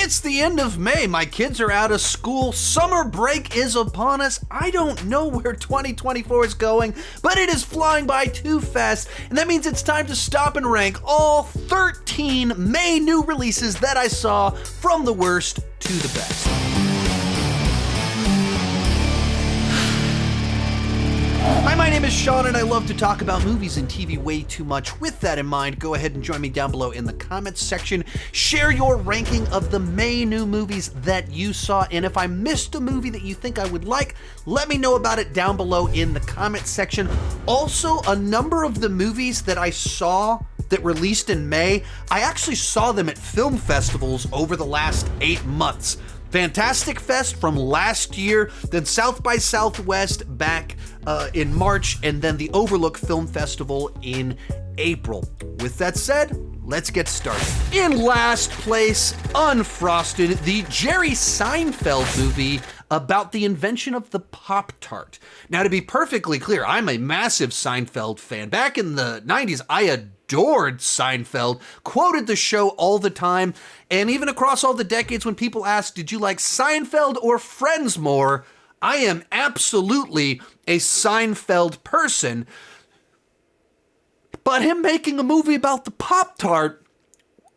It's the end of May. My kids are out of school. Summer break is upon us. I don't know where 2024 is going, but it is flying by too fast. And that means it's time to stop and rank all 13 May new releases that I saw from the worst to the best. Hi, my name is Sean, and I love to talk about movies and TV way too much. With that in mind, go ahead and join me down below in the comments section. Share your ranking of the May new movies that you saw, and if I missed a movie that you think I would like, let me know about it down below in the comments section. Also, a number of the movies that I saw that released in May, I actually saw them at film festivals over the last 8 months. Fantastic Fest from last year, then South by Southwest back in March, and then the Overlook Film Festival in April. With that said, let's get started. In last place, Unfrosted, the Jerry Seinfeld movie about the invention of the Pop-Tart. Now, to be perfectly clear, I'm a massive Seinfeld fan. Back in the 90s, I adored Seinfeld, quoted the show all the time, and even across all the decades when people asked, did you like Seinfeld or Friends more? I am absolutely a Seinfeld person. But him making a movie about the Pop-Tart,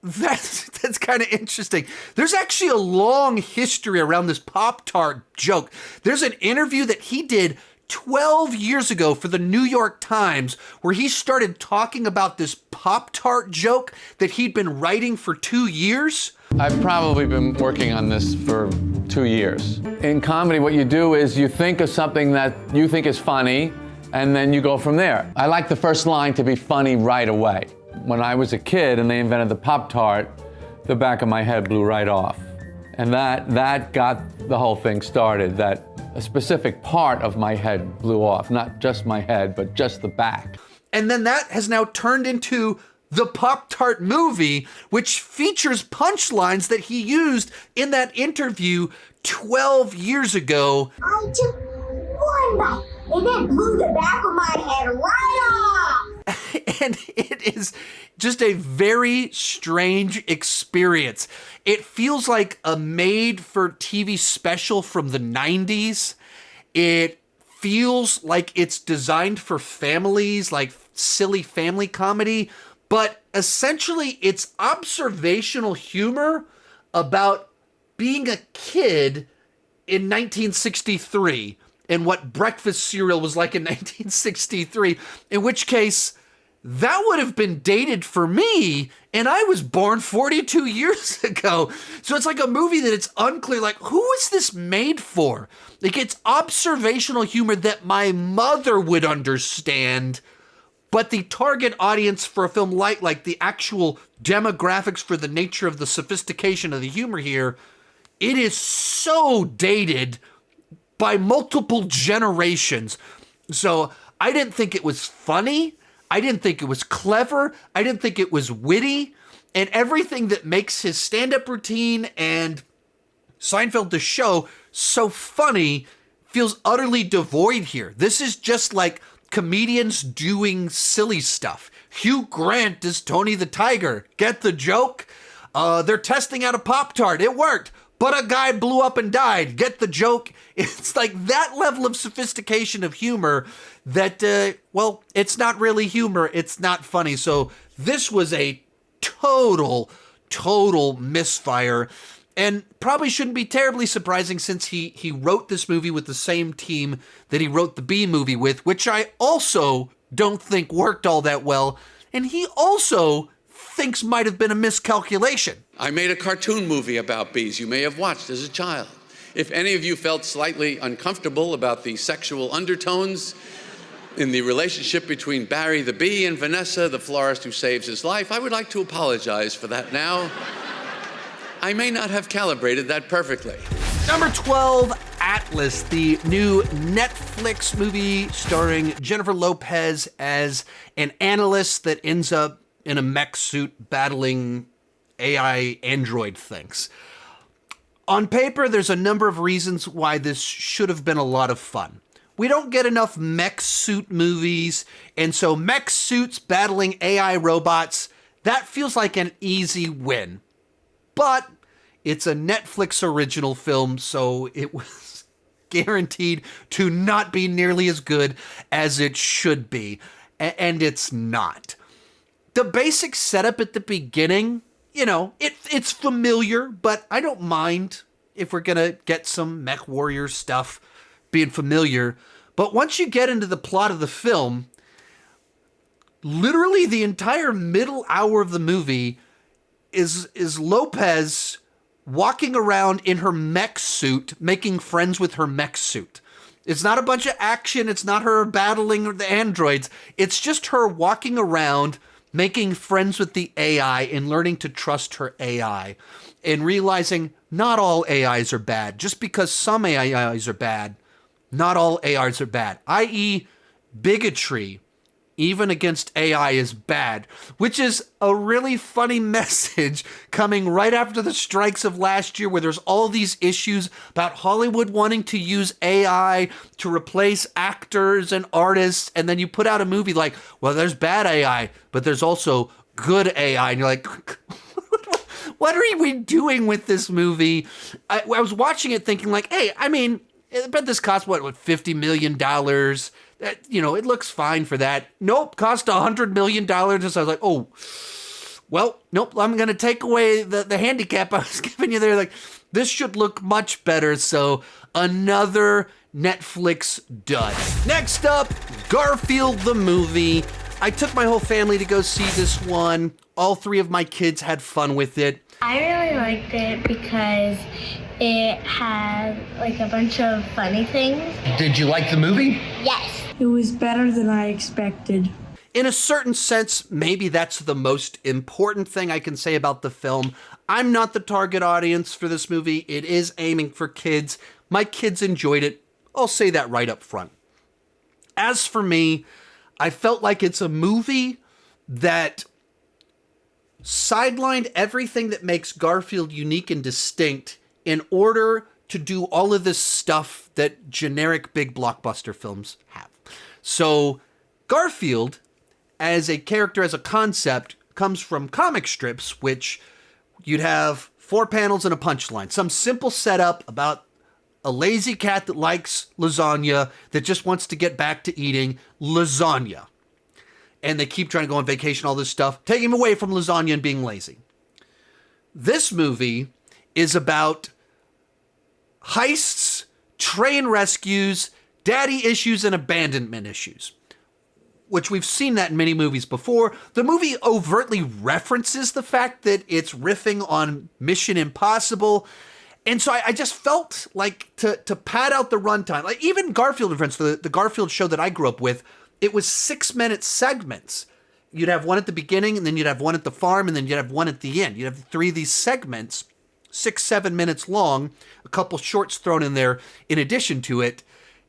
that's kind of interesting. There's actually a long history around this Pop-Tart joke. There's an interview that he did 12 years ago for the New York Times where he started talking about this Pop-Tart joke that he'd been writing for 2 years. I've probably been working on this for 2 years. In comedy, what you do is you think of something that you think is funny, and then you go from there. I like the first line to be funny right away. When I was a kid and they invented the Pop-Tart, the back of my head blew right off. And that got the whole thing started, that a specific part of my head blew off. Not just my head, but just the back. And then that has now turned into the Pop-Tart movie, which features punchlines that he used in that interview 12 years ago. I took one bite, and it blew the back of my head right off. And it is just a very strange experience. It feels like a made-for-TV special from the 90s. It feels like it's designed for families, like silly family comedy, but essentially it's observational humor about being a kid in 1963 and what breakfast cereal was like in 1963, in which case that would have been dated for me, and I was born 42 years ago. So it's like a movie that it's unclear, like, who is this made for? Like, it's observational humor that my mother would understand, but the target audience for a film like the actual demographics for the nature of the sophistication of the humor here, it is so dated by multiple generations. So I didn't think it was funny. I didn't think it was clever. I didn't think it was witty. And everything that makes his stand-up routine and Seinfeld the show so funny feels utterly devoid here. This is just like comedians doing silly stuff. Hugh Grant is Tony the Tiger. Get the joke? They're testing out a Pop-Tart. It worked. But a guy blew up and died. Get the joke? It's like that level of sophistication of humor that, well, it's not really humor. It's not funny. So this was a total misfire, and probably shouldn't be terribly surprising since he wrote this movie with the same team that he wrote the Bee Movie with, which I also don't think worked all that well. And he also thinks might have been a miscalculation. I made a cartoon movie about bees you may have watched as a child. If any of you felt slightly uncomfortable about the sexual undertones in the relationship between Barry the bee and Vanessa, the florist who saves his life, I would like to apologize for that now. I may not have calibrated that perfectly. Number 12, Atlas, the new Netflix movie starring Jennifer Lopez as an analyst that ends up in a mech suit battling AI android things. On paper, there's a number of reasons why this should have been a lot of fun. We don't get enough mech suit movies, and so mech suits battling AI robots, that feels like an easy win. But It's a Netflix original film, so it was guaranteed to not be nearly as good as it should be. And it's not. The basic setup at the beginning, it's familiar, but I don't mind if we're going to get some Mech Warrior stuff being familiar. But once you get into the plot of the film, literally the entire middle hour of the movie is Lopez walking around in her mech suit, making friends with her mech suit. It's not a bunch of action. It's not her battling the androids. It's just her walking around, making friends with the AI and learning to trust her AI and realizing not all AIs are bad. Just because some AIs are bad, not all AIs are bad, i.e. bigotry, even against AI, is bad, which is a really funny message coming right after the strikes of last year, where there's all these issues about Hollywood wanting to use AI to replace actors and artists. And then you put out a movie like, well, there's bad AI, but there's also good AI. And you're like, what are we doing with this movie? I was watching it thinking like, hey, I mean, I bet this cost what $50 million. It looks fine for that. Nope, cost $100 million. So I was like, oh, well, nope, I'm going to take away the handicap I was giving you there. Like, this should look much better. So another Netflix dud. Next up, Garfield the movie. I took my whole family to go see this one. All three of my kids had fun with it. I really liked it because it had like a bunch of funny things. Did you like the movie? Yes. It was better than I expected. In a certain sense, maybe that's the most important thing I can say about the film. I'm not the target audience for this movie. It is aiming for kids. My kids enjoyed it. I'll say that right up front. As for me, I felt like it's a movie that sidelined everything that makes Garfield unique and distinct in order to do all of this stuff that generic big blockbuster films have. So Garfield, as a character, as a concept, comes from comic strips, which you'd have 4 panels and a punchline. Some simple setup about a lazy cat that likes lasagna, that just wants to get back to eating lasagna. And they keep trying to go on vacation, all this stuff, taking him away from lasagna and being lazy. This movie is about heists, train rescues, daddy issues, and abandonment issues, which we've seen that in many movies before. The movie overtly references the fact that it's riffing on Mission Impossible. And so I just felt like to pad out the runtime, like even Garfield and Friends, the Garfield show that I grew up with, it was 6-minute segments. You'd have one at the beginning, and then you'd have one at the farm, and then you'd have one at the end. You'd have 3 of these segments, 6-7 minutes long, a couple shorts thrown in there in addition to it.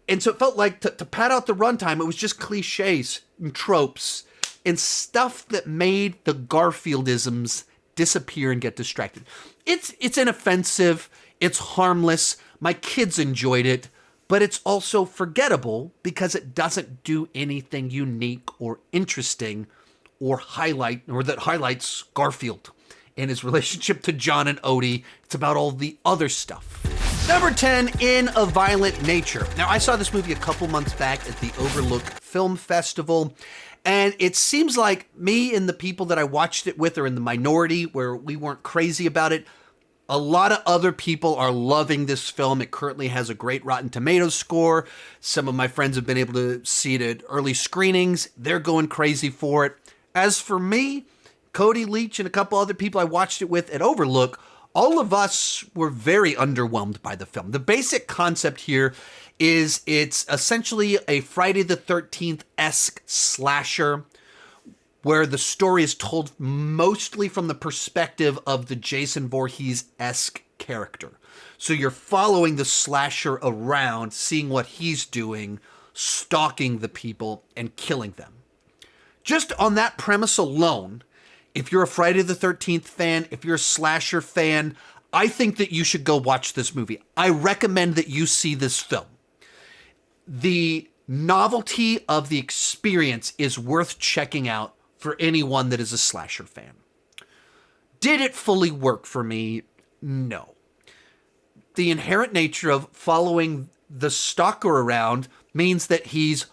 And so it felt like to pad out the runtime, it was just cliches and tropes and stuff that made the Garfieldisms disappear and get distracted. It's inoffensive. It's harmless. My kids enjoyed it. But it's also forgettable because it doesn't do anything unique or interesting or that highlights Garfield and his relationship to John and Odie. It's about all the other stuff. Number 10, In a Violent Nature. Now, I saw this movie a couple months back at the Overlook Film Festival, and it seems like me and the people that I watched it with are in the minority where we weren't crazy about it. A lot of other people are loving this film. It currently has a great Rotten Tomatoes score. Some of my friends have been able to see it at early screenings. They're going crazy for it. As for me, Cody Leach and a couple other people I watched it with at Overlook, all of us were very underwhelmed by the film. The basic concept here is it's essentially a Friday the 13th-esque slasher where the story is told mostly from the perspective of the Jason Voorhees-esque character. So you're following the slasher around, seeing what he's doing, stalking the people, and killing them. Just on that premise alone, if you're a Friday the 13th fan, if you're a slasher fan, I think that you should go watch this movie. I recommend that you see this film. The novelty of the experience is worth checking out for anyone that is a slasher fan. Did it fully work for me? No. The inherent nature of following the stalker around means that he's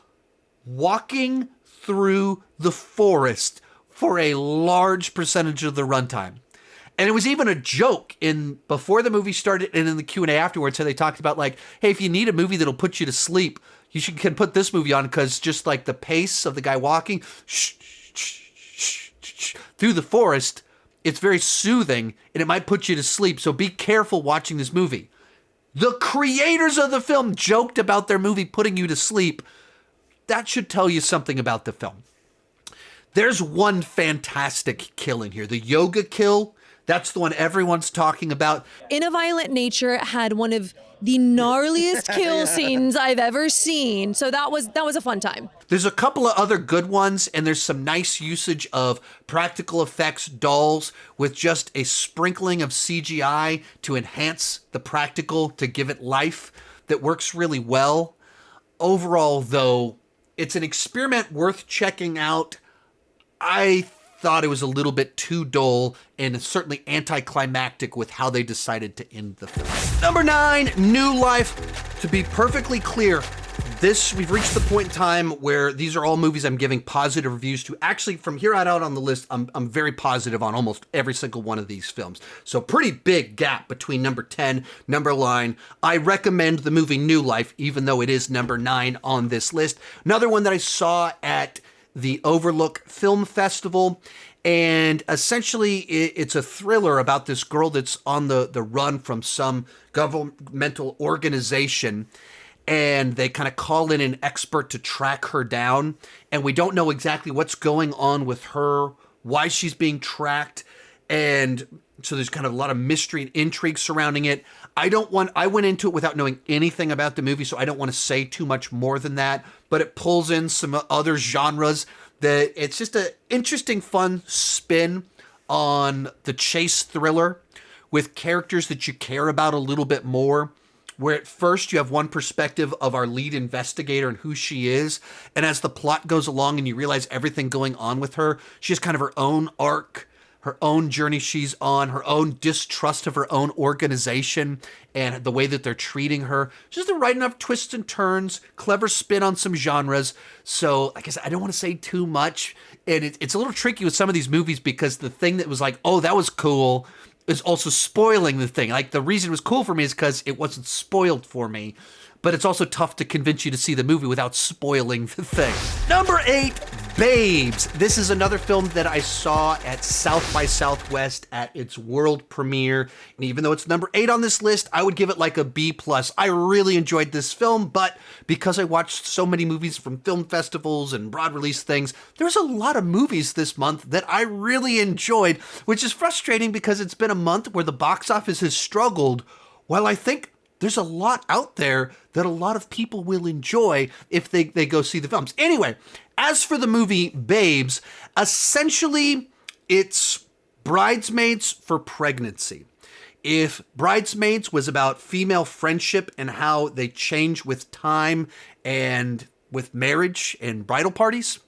walking through the forest for a large percentage of the runtime. And it was even a joke in before the movie started and in the Q&A afterwards. So they talked about like, hey, if you need a movie that'll put you to sleep, you can put this movie on because just like the pace of the guy walking through the forest, it's very soothing and it might put you to sleep. So be careful watching this movie. The creators of the film joked about their movie putting you to sleep. That should tell you something about the film. There's one fantastic kill in here. The yoga kill. That's the one everyone's talking about. In a Violent Nature had one of the gnarliest kill scenes I've ever seen. So that was a fun time. There's a couple of other good ones, and there's some nice usage of practical effects dolls with just a sprinkling of CGI to enhance the practical, to give it life, that works really well. Overall, though, it's an experiment worth checking out. I thought it was a little bit too dull and certainly anticlimactic with how they decided to end the film. Number 9, New Life. To be perfectly clear, we've reached the point in time where these are all movies I'm giving positive reviews to. Actually, from here on out on the list, I'm very positive on almost every single one of these films. So pretty big gap between number 10, number 9. I recommend the movie New Life, even though it is number 9 on this list. Another one that I saw at the Overlook Film Festival, and essentially it's a thriller about this girl that's on the run from some governmental organization, and they kind of call in an expert to track her down, and we don't know exactly what's going on with her, why she's being tracked, and so there's kind of a lot of mystery and intrigue surrounding it. I went into it without knowing anything about the movie, so I don't want to say too much more than that, but it pulls in some other genres. It's just an interesting, fun spin on the chase thriller with characters that you care about a little bit more, where at first you have one perspective of our lead investigator and who she is, and as the plot goes along and you realize everything going on with her, she has kind of her own arc, her own journey she's on, her own distrust of her own organization and the way that they're treating her. Just the right enough twists and turns, clever spin on some genres. So like I said, I don't want to say too much. And it's a little tricky with some of these movies because the thing that was like, oh, that was cool, is also spoiling the thing. Like the reason it was cool for me is because it wasn't spoiled for me. But it's also tough to convince you to see the movie without spoiling the thing. Number 8, Babes. This is another film that I saw at South by Southwest at its world premiere. And even though it's number 8 on this list, I would give it like a B+. I really enjoyed this film, but because I watched so many movies from film festivals and broad release things, there's a lot of movies this month that I really enjoyed, which is frustrating because it's been a month where the box office has struggled, while I think there's a lot out there that a lot of people will enjoy if they go see the films. Anyway, as for the movie Babes, essentially it's Bridesmaids for pregnancy. If Bridesmaids was about female friendship and how they change with time and with marriage and bridal parties,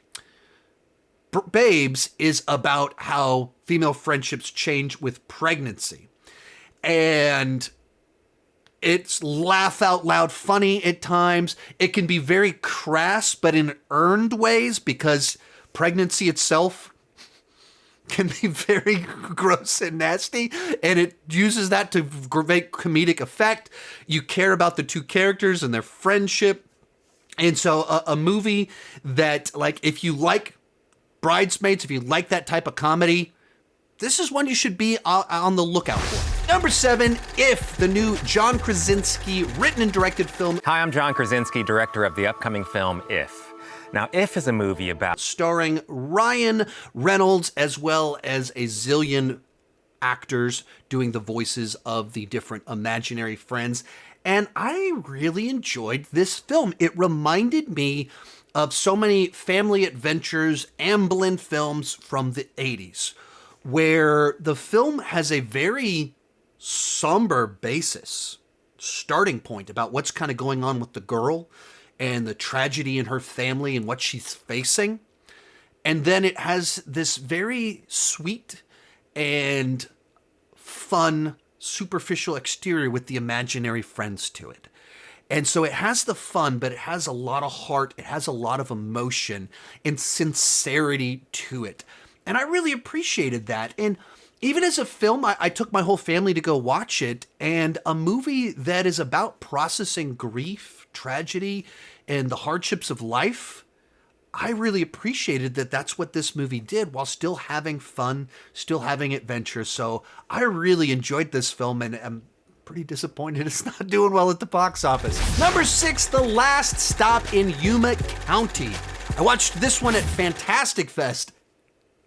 Babes is about how female friendships change with pregnancy. And it's laugh out loud funny at times. It can be very crass, but in earned ways, because pregnancy itself can be very gross and nasty, and it uses that to make comedic effect. You care about the two characters and their friendship. And so a movie that, like, if you like Bridesmaids, if you like that type of comedy, this is one you should be on the lookout for. Number 7, If, the new John Krasinski written and directed film. Hi, I'm John Krasinski, director of the upcoming film If. Now, If is a movie about starring Ryan Reynolds as well as a zillion actors doing the voices of the different imaginary friends. And I really enjoyed this film. It reminded me of so many family adventures, Amblin films from the 80s, where the film has a very somber basis, starting point about what's kind of going on with the girl and the tragedy in her family and what she's facing. And then it has this very sweet and fun superficial exterior with the imaginary friends to it. And so it has the fun, but it has a lot of heart. It has a lot of emotion and sincerity to it. And I really appreciated that. And even as a film, I took my whole family to go watch it. And a movie that is about processing grief, tragedy, and the hardships of life, I really appreciated that that's what this movie did while still having fun, still having adventure. So I really enjoyed this film, and I'm pretty disappointed it's not doing well at the box office. Number 6, The Last Stop in Yuma County. I watched this one at Fantastic Fest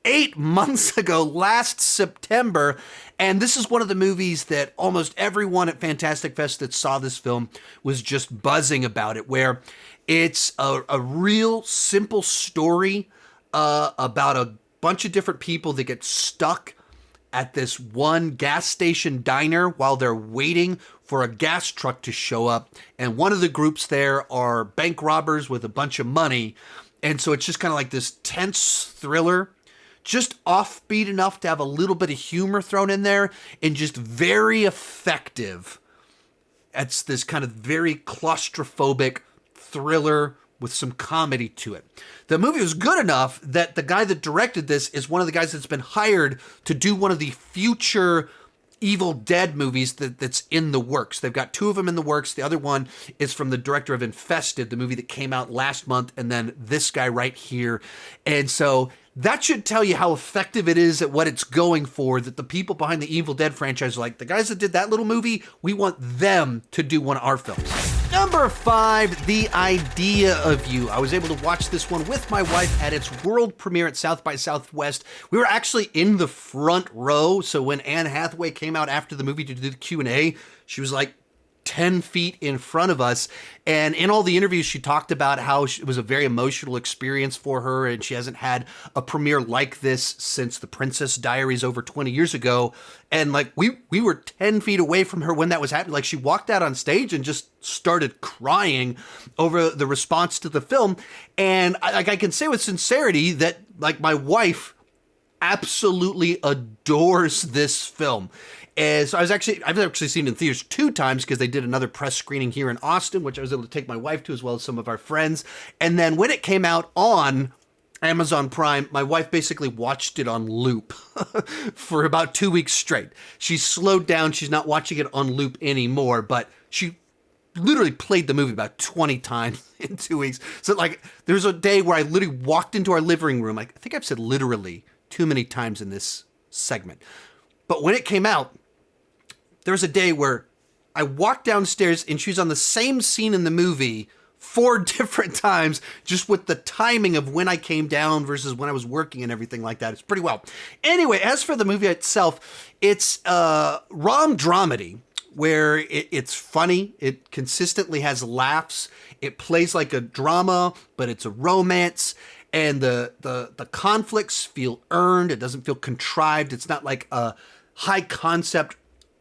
8 months ago, last September, and this is one of the movies that almost everyone at Fantastic Fest that saw this film was just buzzing about it, where it's a real simple story about a bunch of different people that get stuck at this one gas station diner while they're waiting for a gas truck to show up. And one of the groups there are bank robbers with a bunch of money. And so it's just kind of like this tense thriller, just offbeat enough to have a little bit of humor thrown in there, and just very effective. It's this kind of very claustrophobic thriller with some comedy to it. The movie was good enough that the guy that directed this is one of the guys that's been hired to do one of the future Evil Dead movies that's in the works. They've got 2 of them in the works. The other one is from the director of Infested, the movie that came out last month, and then this guy right here. And so that should tell you how effective it is at what it's going for, that the people behind the Evil Dead franchise are like, the guys that did that little movie, we want them to do one of our films. Number 5, The Idea of You. I was able to watch this one with my wife at its world premiere at South by Southwest. We were actually in the front row, so when Anne Hathaway came out after the movie to do the Q&A, she was like 10 feet in front of us. And in all the interviews, she talked about how it was a very emotional experience for her, and she hasn't had a premiere like this since The Princess Diaries over 20 years ago. And like we were 10 feet away from her when that was happening. Like, she walked out on stage and just started crying over the response to the film. And I can say with sincerity that like my wife absolutely adores this film. And so I've actually seen it in theaters 2 times because they did another press screening here in Austin, which I was able to take my wife to, as well as some of our friends. And then when it came out on Amazon Prime, my wife basically watched it on loop for about 2 weeks straight. She slowed down. She's not watching it on loop anymore, but she literally played the movie about 20 times in 2 weeks. So like, there's a day where I literally walked into our living room. I think I've said literally too many times in this segment. But when it came out, there was a day where I walked downstairs and she was on the same scene in the movie 4 different times, just with the timing of when I came down versus when I was working and everything like that. It's pretty well. Anyway, as for the movie itself, it's a rom dramedy where it's funny. It consistently has laughs. It plays like a drama, but it's a romance. And the conflicts feel earned. It doesn't feel contrived. It's not like a high concept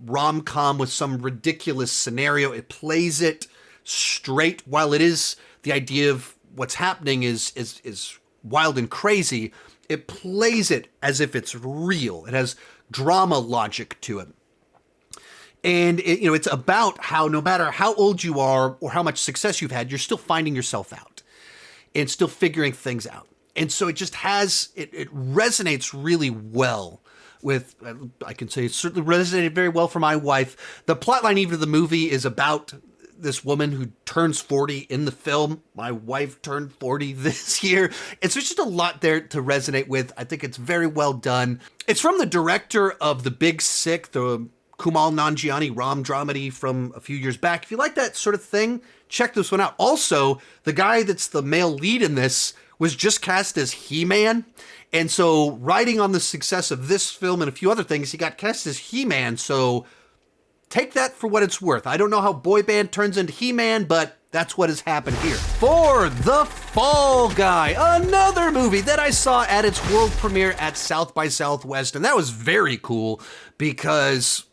rom-com with some ridiculous scenario. It plays it straight. While it is, the idea of what's happening is wild and crazy, it plays it as if it's real. It has drama logic to it. And it's about how no matter how old you are or how much success you've had, you're still finding yourself out and still figuring things out. And so it just has, it resonates really well with, I can say it certainly resonated very well for my wife. The plotline even of the movie is about this woman who turns 40 in the film. My wife turned 40 this year. And so it's just a lot there to resonate with. I think it's very well done. It's from the director of The Big Sick, the Kumail Nanjiani rom dramedy from a few years back. If you like that sort of thing, check this one out. Also, the guy that's the male lead in this was just cast as He-Man. And so riding on the success of this film and a few other things, he got cast as He-Man. So take that for what it's worth. I don't know how Boy Band turns into He-Man, but that's what has happened here. For The Fall Guy, another movie that I saw at its world premiere at South by Southwest. And that was very cool because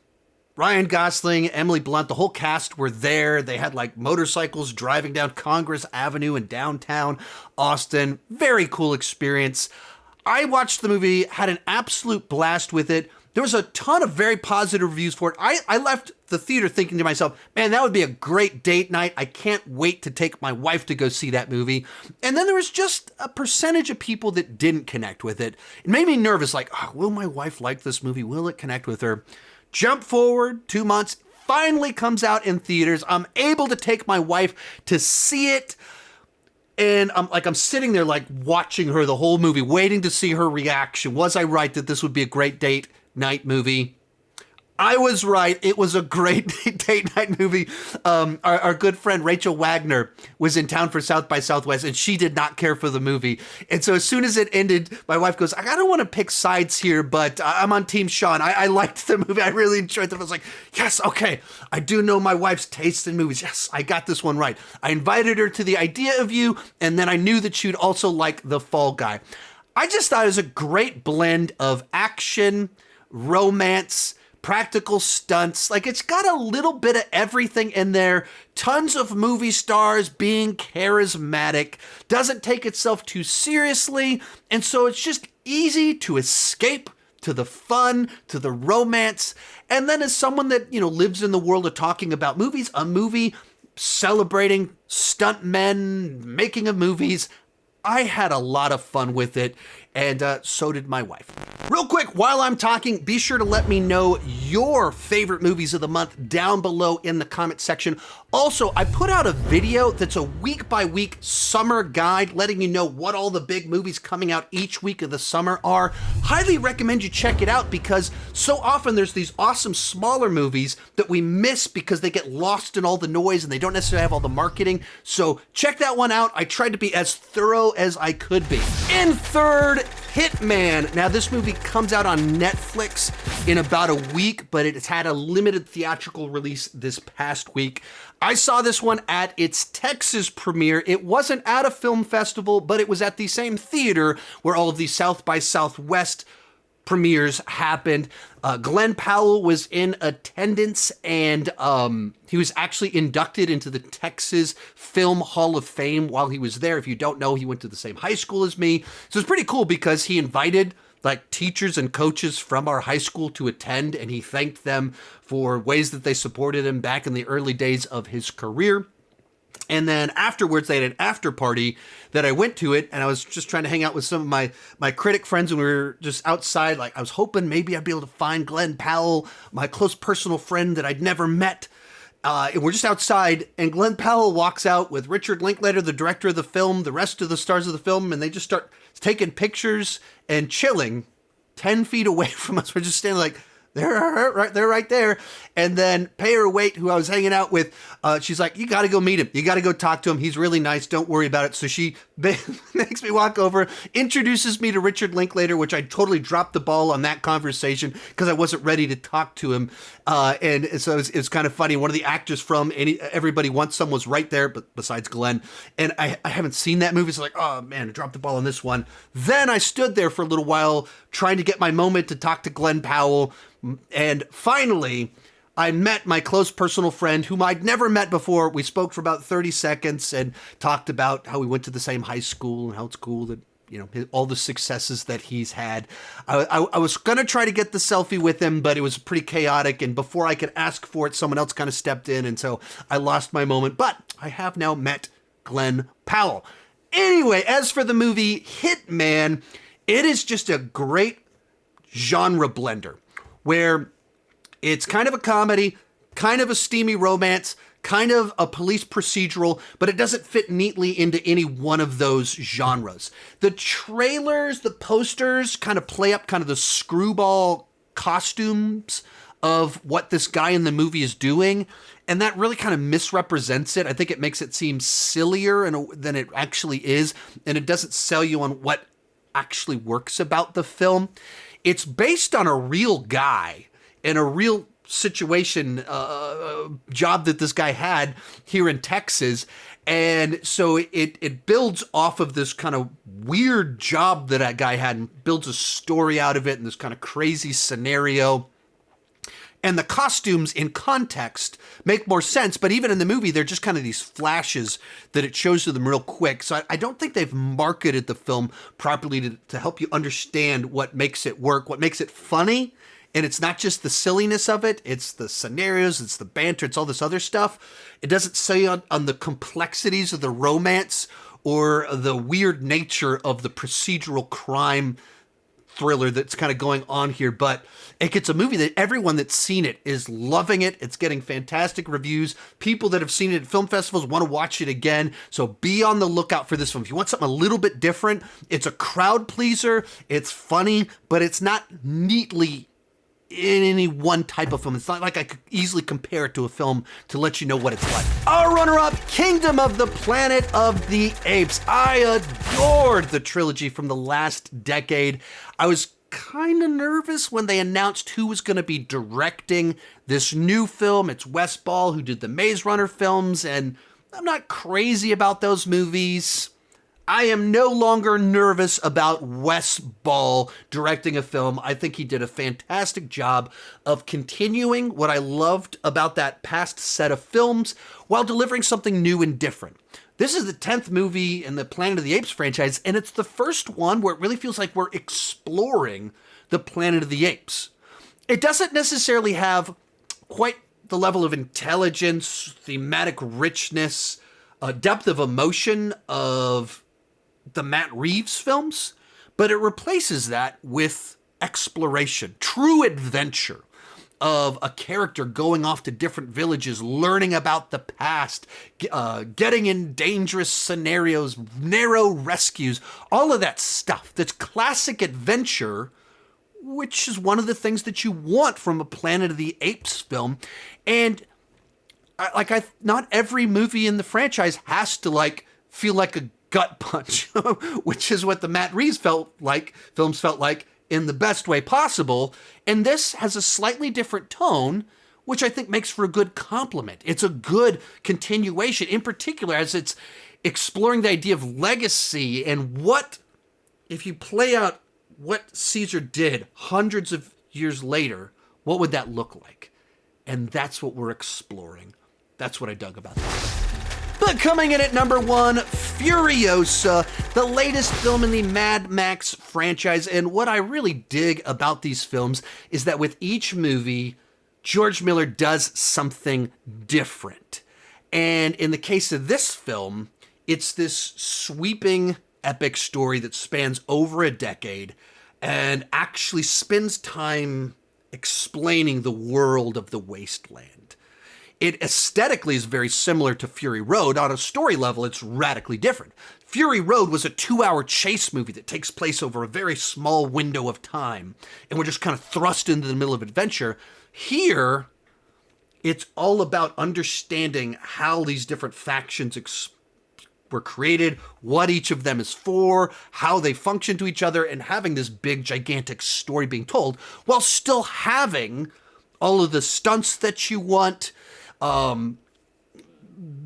Ryan Gosling, Emily Blunt, the whole cast were there. They had like motorcycles driving down Congress Avenue in downtown Austin. Very cool experience. I watched the movie, had an absolute blast with it. There was a ton of very positive reviews for it. I left the theater thinking to myself, man, that would be a great date night. I can't wait to take my wife to go see that movie. And then there was just a percentage of people that didn't connect with it. It made me nervous, like, oh, will my wife like this movie? Will it connect with her? Jump forward 2 months, finally comes out in theaters. I'm able to take my wife to see it. And I'm sitting there like watching her the whole movie, waiting to see her reaction. Was I right that this would be a great date night movie? I was right. It was a great date night movie. Our good friend Rachel Wagner was in town for South by Southwest, and she did not care for the movie. And so as soon as it ended, my wife goes, I don't want to pick sides here, but I'm on Team Sean. I liked the movie. I really enjoyed it. I was like, yes, okay. I do know my wife's taste in movies. Yes, I got this one right. I invited her to the idea of you, and then I knew that she'd also like The Fall Guy. I just thought it was a great blend of action, romance, practical stunts. Like, it's got a little bit of everything in there. Tons of movie stars being charismatic. Doesn't take itself too seriously. And so it's just easy to escape to the fun, to the romance. And then as someone that, lives in the world of talking about movies, a movie celebrating stuntmen, making of movies, I had a lot of fun with it, and so did my wife. Real quick, while I'm talking, be sure to let me know your favorite movies of the month down below in the comment section. Also, I put out a video that's a week-by-week summer guide letting you know what all the big movies coming out each week of the summer are. Highly recommend you check it out because so often there's these awesome smaller movies that we miss because they get lost in all the noise and they don't necessarily have all the marketing. So check that one out. I tried to be as thorough as I could be. In third, Hitman. Now, this movie comes out on Netflix in about a week, but it's had a limited theatrical release this past week. I saw this one at its Texas premiere. It wasn't at a film festival, but it was at the same theater where all of the South by Southwest premieres happened. Glenn Powell was in attendance, and he was actually inducted into the Texas Film Hall of Fame while he was there. If you don't know, he went to the same high school as me. So it's pretty cool because he invited like teachers and coaches from our high school to attend, and he thanked them for ways that they supported him back in the early days of his career. And then afterwards, they had an after party that I went to it, and I was just trying to hang out with some of my critic friends, and we were just outside. Like, I was hoping maybe I'd be able to find Glenn Powell, my close personal friend that I'd never met. And we're just outside, and Glenn Powell walks out with Richard Linklater, the director of the film, the rest of the stars of the film, and they just start taking pictures and chilling 10 feet away from us. We're just standing like, they're right there. And then Payer Waite, who I was hanging out with, she's like, you got to go meet him. You got to go talk to him. He's really nice. Don't worry about it. So she makes me walk over, introduces me to Richard Linklater, which I totally dropped the ball on that conversation because I wasn't ready to talk to him. And so it was kind of funny. One of the actors from Everybody Wants Some was right there, but besides Glenn. And I haven't seen that movie. So like, oh man, I dropped the ball on this one. Then I stood there for a little while trying to get my moment to talk to Glenn Powell. And finally, I met my close personal friend whom I'd never met before. We spoke for about 30 seconds and talked about how we went to the same high school and how it's cool that, all the successes that he's had. I was going to try to get the selfie with him, but it was pretty chaotic. And before I could ask for it, someone else kind of stepped in. And so I lost my moment. But I have now met Glenn Powell. Anyway, as for the movie Hitman, it is just a great genre blender, where it's kind of a comedy, kind of a steamy romance, kind of a police procedural, but it doesn't fit neatly into any one of those genres. The trailers, the posters kind of play up kind of the screwball costumes of what this guy in the movie is doing, and that really kind of misrepresents it. I think it makes it seem sillier than it actually is, and it doesn't sell you on what actually works about the film. It's based on a real guy and a real situation, job that this guy had here in Texas. And so it builds off of this kind of weird job that guy had and builds a story out of it in this kind of crazy scenario. And the costumes in context make more sense, but even in the movie, they're just kind of these flashes that it shows to them real quick. So I don't think they've marketed the film properly to help you understand what makes it work. What makes it funny And it's not just the silliness of it, it's the scenarios, it's the banter, it's all this other stuff. It doesn't say on the complexities of the romance or the weird nature of the procedural crime thriller that's kind of going on here, but it gets a movie that everyone that's seen it is loving it. It's getting fantastic reviews. People that have seen it at film festivals want to watch it again. So be on the lookout for this one. If you want something a little bit different, it's a crowd pleaser. It's funny, but it's not neatly in any one type of film. It's not like I could easily compare it to a film to let you know what it's like. Our runner-up, Kingdom of the Planet of the Apes. I adored the trilogy from the last decade. I was kind of nervous when they announced who was going to be directing this new film. It's Wes Ball, who did the Maze Runner films, and I'm not crazy about those movies. I am no longer nervous about Wes Ball directing a film. I think he did a fantastic job of continuing what I loved about that past set of films while delivering something new and different. This is the 10th movie in the Planet of the Apes franchise, and it's the first one where it really feels like we're exploring the Planet of the Apes. It doesn't necessarily have quite the level of intelligence, thematic richness, depth of emotion of the Matt Reeves films, but it replaces that with exploration, true adventure of a character going off to different villages, learning about the past, getting in dangerous scenarios, narrow rescues, all of that stuff. That's classic adventure, which is one of the things that you want from a Planet of the Apes film. And not every movie in the franchise has to feel like a gut punch, which is what the Matt Reeves films felt like in the best way possible. And this has a slightly different tone, which I think makes for a good complement. It's a good continuation, in particular as it's exploring the idea of legacy and what, if you play out what Caesar did hundreds of years later, what would that look like? And that's what we're exploring. That's what I dug about this. But coming in at number 1, Furiosa, the latest film in the Mad Max franchise. And what I really dig about these films is that with each movie, George Miller does something different. And in the case of this film, it's this sweeping epic story that spans over a decade and actually spends time explaining the world of the wasteland. It aesthetically is very similar to Fury Road. On a story level, it's radically different. Fury Road was a 2-hour chase movie that takes place over a very small window of time, and we're just kind of thrust into the middle of adventure. Here, it's all about understanding how these different factions were created, what each of them is for, how they function to each other, and having this big, gigantic story being told, while still having all of the stunts that you want,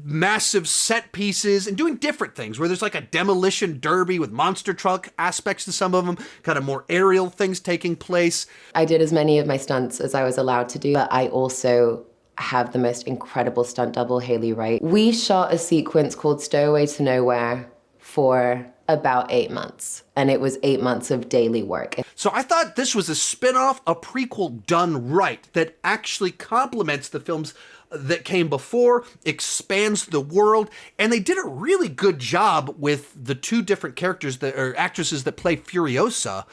massive set pieces, and doing different things where there's like a demolition derby with monster truck aspects to some of them, kind of more aerial things taking place. I did as many of my stunts as I was allowed to do, but I also have the most incredible stunt double, Haley Wright. We shot a sequence called Stowaway to Nowhere for about 8 months, and it was 8 months of daily work. So I thought this was a spin-off, a prequel done right that actually complements the films that came before, expands the world, and they did a really good job with the two different characters actresses that play Furiosa,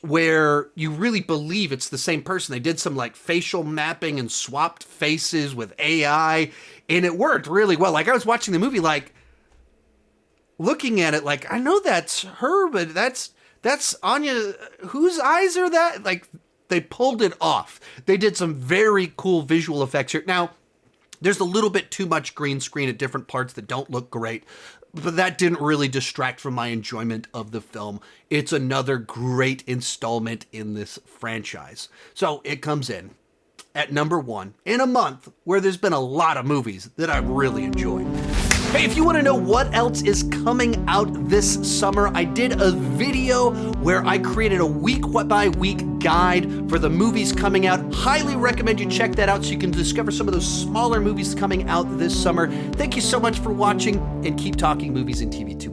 where you really believe it's the same person. They did some facial mapping and swapped faces with AI, and it worked really well. I was watching the movie looking at it I know that's her, but that's Anya. Whose eyes are that? They pulled it off. They did some very cool visual effects here. Now, there's a little bit too much green screen at different parts that don't look great, but that didn't really distract from my enjoyment of the film. It's another great installment in this franchise. So it comes in at number 1 in a month where there's been a lot of movies that I've really enjoyed. Hey, if you want to know what else is coming out this summer, I did a video where I created a week-by-week guide for the movies coming out. Highly recommend you check that out so you can discover some of those smaller movies coming out this summer. Thank you so much for watching, and keep talking movies and TV to